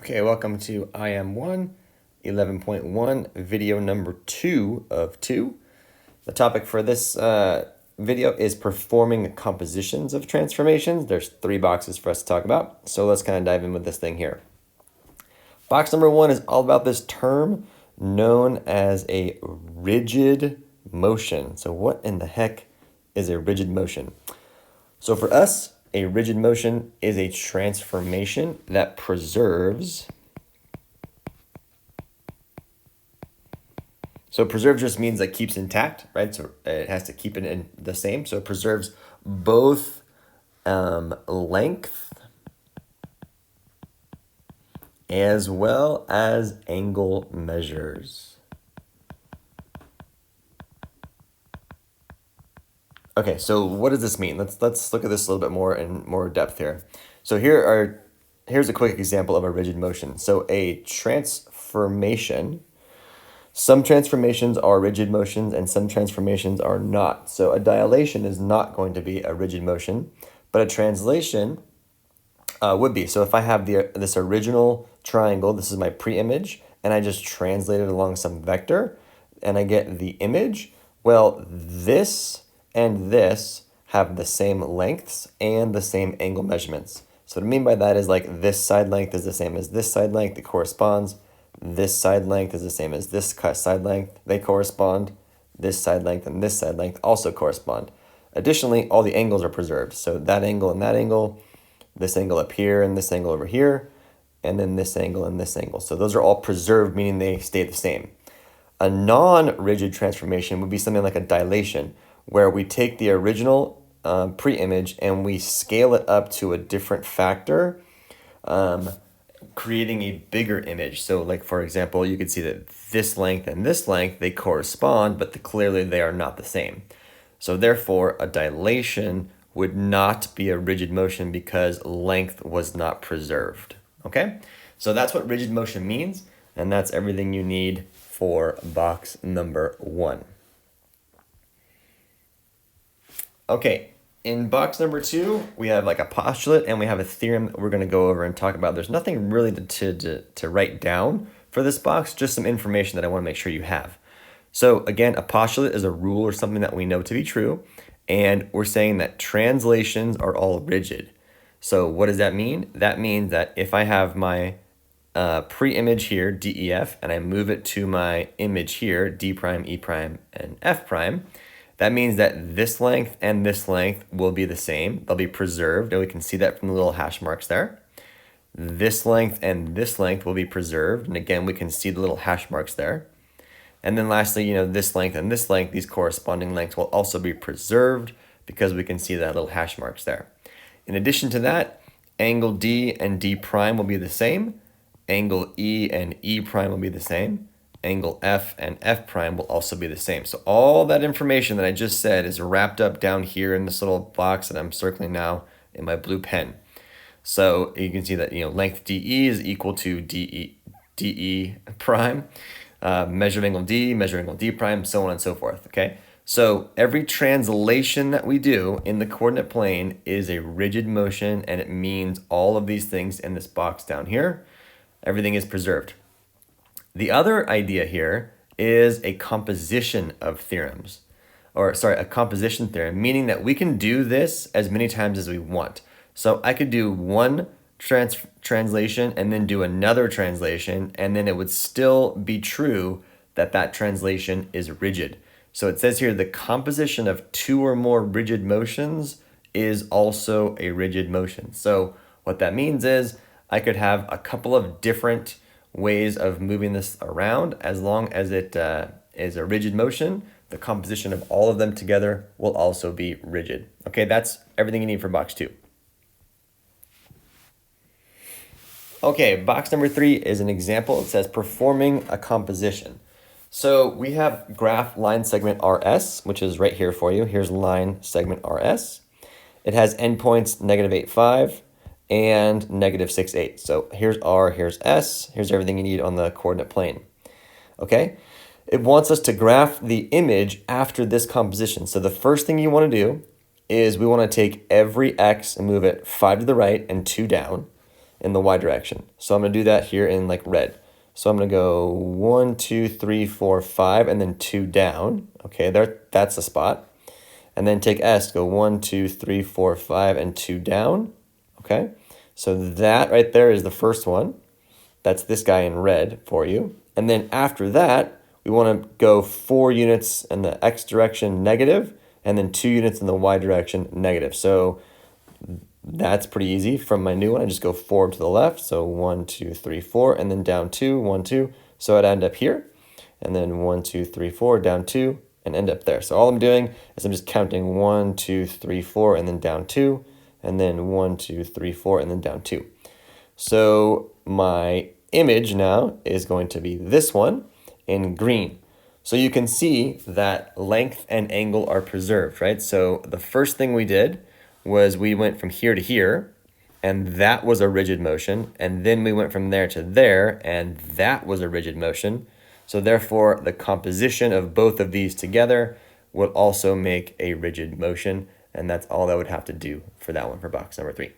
Okay, welcome to IM1 11.1, video number 2 of 2. The topic for this video is performing compositions of transformations. There's 3 boxes for us to talk about, so let's kind of dive in with this thing here. Box number 1 is all about this term known as a rigid motion. So what in the heck is a rigid motion? So for us, a rigid motion is a transformation that preserves. So preserve just means like keeps intact, right? So it has to keep it in the same. So it preserves both length as well as angle measures. Okay, so what does this mean? Let's look at this a little bit more in more depth here. So here's a quick example of a rigid motion. So a transformation, some transformations are rigid motions and some transformations are not. So a dilation is not going to be a rigid motion, but a translation would be. So if I have this original triangle, this is my pre-image, and I just translate it along some vector, and I get the image, well, this and this have the same lengths and the same angle measurements. So what I mean by that is like this side length is the same as this side length, it corresponds. This side length is the same as this side length, they correspond. This side length and this side length also correspond. Additionally, all the angles are preserved. So that angle and that angle, this angle up here and this angle over here, and then this angle and this angle. So those are all preserved, meaning they stay the same. A non-rigid transformation would be something like a dilation, where we take the original pre-image and we scale it up to a different factor, creating a bigger image. So like, for example, you could see that this length and this length, they correspond, but clearly they are not the same. So therefore, a dilation would not be a rigid motion because length was not preserved. Okay, so that's what rigid motion means, and that's everything you need for box number 1. Okay, in box number 2, we have like a postulate and we have a theorem that we're going to go over and talk about. There's nothing really to write down for this box, just some information that I want to make sure you have. So again, a postulate is a rule or something that we know to be true, and we're saying that translations are all rigid. So what does that mean? That means that if I have my pre-image here, DEF, and I move it to my image here, D prime, E prime, and F prime, that means that this length and this length will be the same. They'll be preserved, and we can see that from the little hash marks there. This length and this length will be preserved, and again, we can see the little hash marks there. And then lastly, this length and this length, these corresponding lengths will also be preserved because we can see that little hash marks there. In addition to that, angle D and D prime will be the same. Angle E and E prime will be the same. Angle F and F prime will also be the same. So all that information that I just said is wrapped up down here in this little box that I'm circling now in my blue pen. So you can see that length DE is equal to DE prime, measured angle D, measured angle D prime, so on and so forth. Okay, so every translation that we do in the coordinate plane is a rigid motion, and it means all of these things in this box down here. Everything is preserved. The other idea here is a composition of theorems, a composition theorem, meaning that we can do this as many times as we want. So I could do one translation and then do another translation, and then it would still be true that that translation is rigid. So it says here the composition of 2 or more rigid motions is also a rigid motion. So what that means is I could have a couple of different ways of moving this around. As long as it is a rigid motion, the composition of all of them together will also be rigid. Okay, that's everything you need for box 2. Okay, box number 3 is an example. It says performing a composition. So we have graph line segment RS, which is right here for you. Here's line segment RS. It has endpoints -8, 5 and -6, 8. So here's R, here's S, here's everything you need on the coordinate plane. Okay, it wants us to graph the image after this composition. So the first thing you want to do is we want to take every X and move it 5 to the right and 2 down. in the y direction. So I'm going to do that here in like red. So I'm going to go 1, 2, 3, 4, 5, and then 2 down. Okay, that's the spot. And then take S, go 1, 2, 3, 4, 5, and 2 down. Okay, so that right there is the first one. That's this guy in red for you. And then after that, we want to go 4 units in the x direction negative, and then 2 units in the y direction negative. So that's pretty easy. From my new one, I just go 4 to the left. So 1, 2, 3, 4, and then down 2, 1, 2. So I'd end up here. And then 1, 2, 3, 4, down 2, and end up there. So all I'm doing is I'm just counting 1, 2, 3, 4, and then down 2, and then 1, 2, 3, 4, and then down 2. So my image now is going to be this one in green. So you can see that length and angle are preserved, right? So the first thing we did was we went from here to here, and that was a rigid motion, and then we went from there to there, and that was a rigid motion. So therefore, the composition of both of these together would also make a rigid motion, and that's all that would have to do for that one for box number 3.